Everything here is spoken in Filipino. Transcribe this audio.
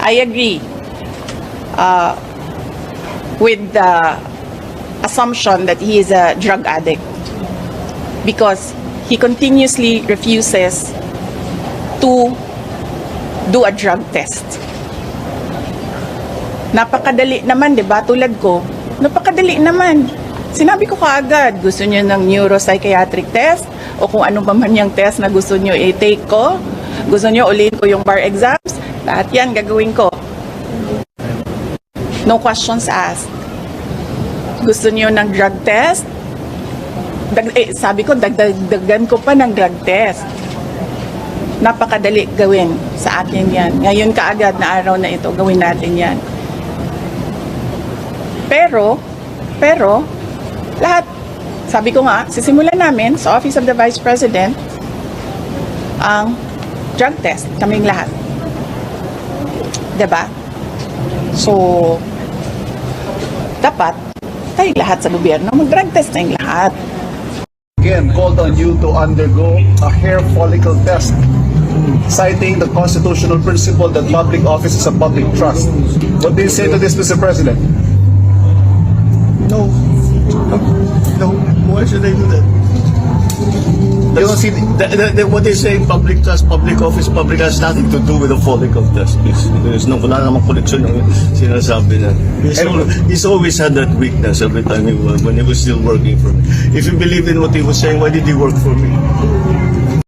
I agree with the assumption that he is a drug addict because he continuously refuses to do a drug test. Napakadali naman, di ba? Tulad ko, napakadali naman. Sinabi ko kaagad, gusto niyo ng neuropsychiatric test o kung ano pa man yung test na gusto niyo i-take ko, gusto niyo ulitin ko yung bar exams, lahat yan gagawin ko. No questions asked. Gusto niyo ng drug test? Sabi ko, dagdagan ko pa ng drug test. Napakadali gawin sa akin yan. Ngayon kaagad na araw na ito, gawin natin yan. Pero, lahat, sabi ko nga, sisimulan namin sa Office of the Vice President ang drug test, kaming lahat. Diba? So, dapat, tayong lahat sa gobyerno, mag-drug test tayong lahat. Again, called on you to undergo a hair follicle test, citing the constitutional principle that public office is a public trust. What do you say to this, Mr. President? No. Why should I do that? You don't see What they say, public trust, public office, public has nothing to do with the follicle test. There's no, wala namang connection yung sinasabi na. He's always had that weakness every time when he was still working for me. If you believe in what he was saying, why did he work for me?